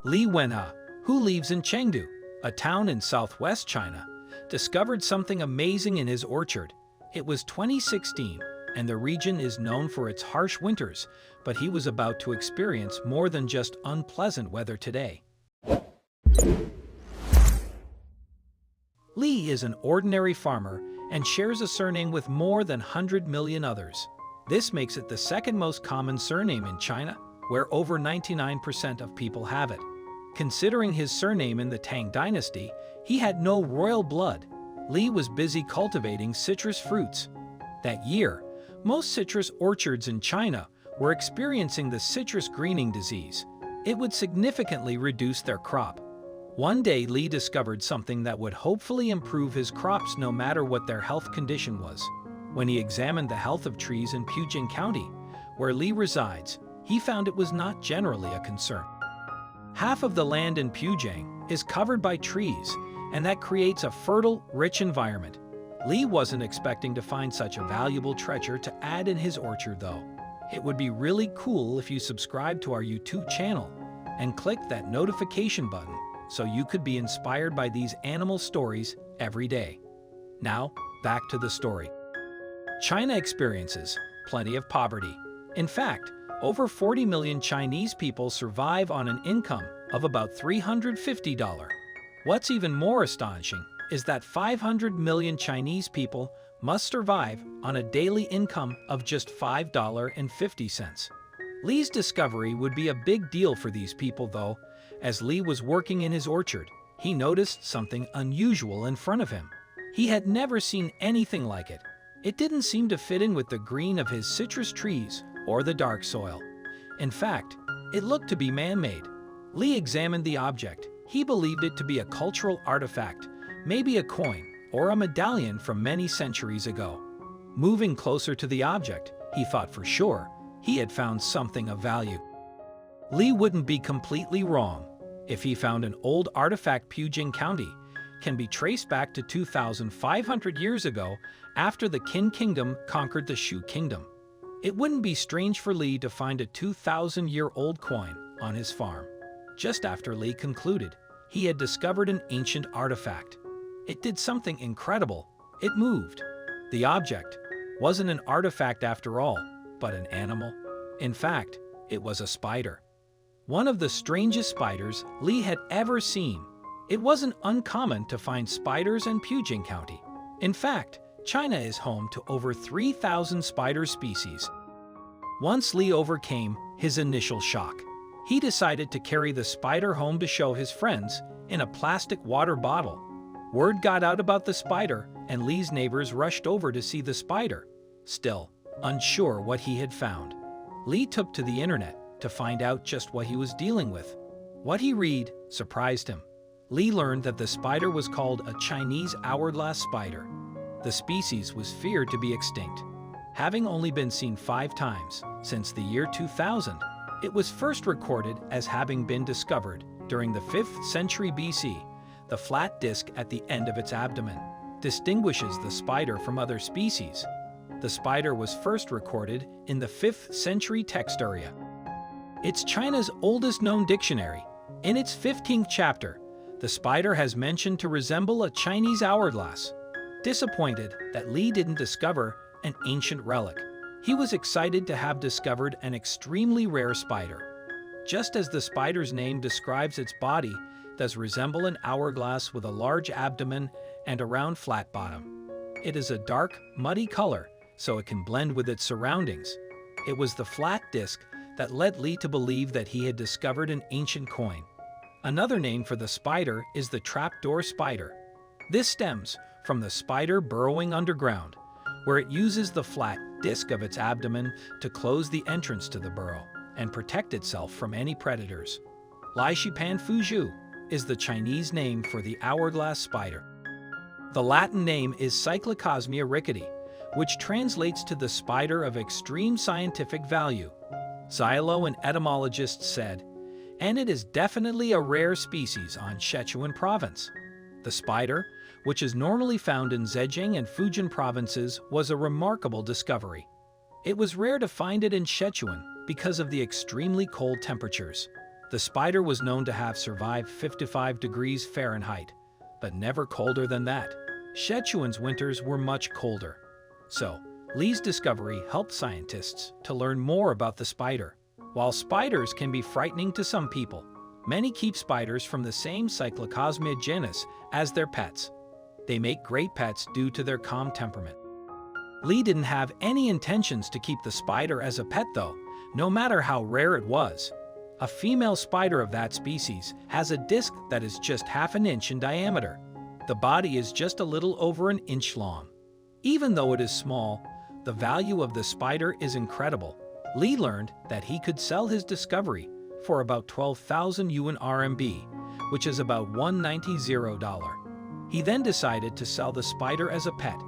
Li Wenhe, who lives in Chengdu, a town in southwest China, discovered something amazing in his orchard. It was 2016, and the region is known for its harsh winters, but he was about to experience more than just unpleasant weather today. Li is an ordinary farmer and shares a surname with more than 100 million others. This makes it the second most common surname in China, where over 99% of people have it. Considering his surname in the Tang dynasty, he had no royal blood. Li was busy cultivating citrus fruits. That year, most citrus orchards in China were experiencing the citrus greening disease. It would significantly reduce their crop. One day, Li discovered something that would hopefully improve his crops no matter what their health condition was. When he examined the health of trees in Pujing County, where Li resides, he found it was not generally a concern. Half of the land in Pujing is covered by trees, and that creates a fertile, rich environment. Li wasn't expecting to find such a valuable treasure to add in his orchard, though. It would be really cool if you subscribe to our YouTube channel and click that notification button so you could be inspired by these animal stories every day. Now, back to the story. China experiences plenty of poverty. In fact, over 40 million Chinese people survive on an income of about $350. What's even more astonishing is that 500 million Chinese people must survive on a daily income of just $5.50. Li's discovery would be a big deal for these people, though. As Li was working in his orchard, he noticed something unusual in front of him. He had never seen anything like it. It didn't seem to fit in with the green of his citrus trees or the dark soil. In fact, it looked to be man-made. Li examined the object. He believed it to be a cultural artifact, maybe a coin or a medallion from many centuries ago. Moving closer to the object, he thought for sure he had found something of value. Li wouldn't be completely wrong. If he found an old artifact, Pujing County can be traced back to 2,500 years ago after the Qin Kingdom conquered the Shu Kingdom. It wouldn't be strange for Li to find a 2,000-year-old coin on his farm. Just after Li concluded, he had discovered an ancient artifact. It did something incredible. It moved. The object wasn't an artifact after all, but an animal. In fact, it was a spider. One of the strangest spiders Li had ever seen. It wasn't uncommon to find spiders in Pujing County. In fact, China is home to over 3,000 spider species. Once Li overcame his initial shock, he decided to carry the spider home to show his friends in a plastic water bottle. Word got out about the spider, and Li's neighbors rushed over to see the spider. Still, unsure what he had found, Li took to the internet to find out just what he was dealing with. What he read surprised him. Li learned that the spider was called a Chinese Hourglass Spider. The species was feared to be extinct. Having only been seen 5 times since the year 2000, it was first recorded as having been discovered during the 5th century BC. The flat disc at the end of its abdomen distinguishes the spider from other species. The spider was first recorded in the 5th century text area. It's China's oldest known dictionary. In its 15th chapter, the spider has mentioned to resemble a Chinese hourglass. Disappointed that Li didn't discover an ancient relic, he was excited to have discovered an extremely rare spider. Just as the spider's name describes, its body does resemble an hourglass with a large abdomen and a round flat bottom. It is a dark, muddy color, so it can blend with its surroundings. It was the flat disc that led Li to believe that he had discovered an ancient coin. Another name for the spider is the Trapdoor Spider. This stems from the spider burrowing underground, where it uses the flat disc of its abdomen to close the entrance to the burrow and protect itself from any predators. Lai Shipan Fuzhu is the Chinese name for the hourglass spider. The Latin name is Cyclocosmia rickety, which translates to the spider of extreme scientific value. Xylo, an etymologist, said, and it is definitely a rare species on Sichuan province. The spider, which is normally found in Zhejiang and Fujian provinces, was a remarkable discovery. It was rare to find it in Sichuan because of the extremely cold temperatures. The spider was known to have survived 55 degrees Fahrenheit, but never colder than that. Sichuan's winters were much colder. So, Li's discovery helped scientists to learn more about the spider. While spiders can be frightening to some people, many keep spiders from the same Cyclocosmia genus as their pets. They make great pets due to their calm temperament. Li didn't have any intentions to keep the spider as a pet though, no matter how rare it was. A female spider of that species has a disc that is just half an inch in diameter. The body is just a little over an inch long. Even though it is small, the value of the spider is incredible. Li learned that he could sell his discovery for about 12,000 yuan RMB, which is about $190. He then decided to sell the spider as a pet.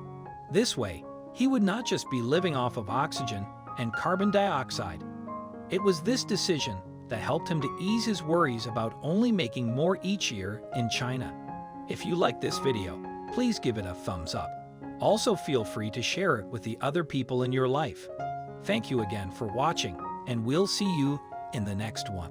This way, he would not just be living off of oxygen and carbon dioxide. It was this decision that helped him to ease his worries about only making more each year in China. If you like this video, please give it a thumbs up. Also feel free to share it with the other people in your life. Thank you again for watching, and we'll see you in the next one.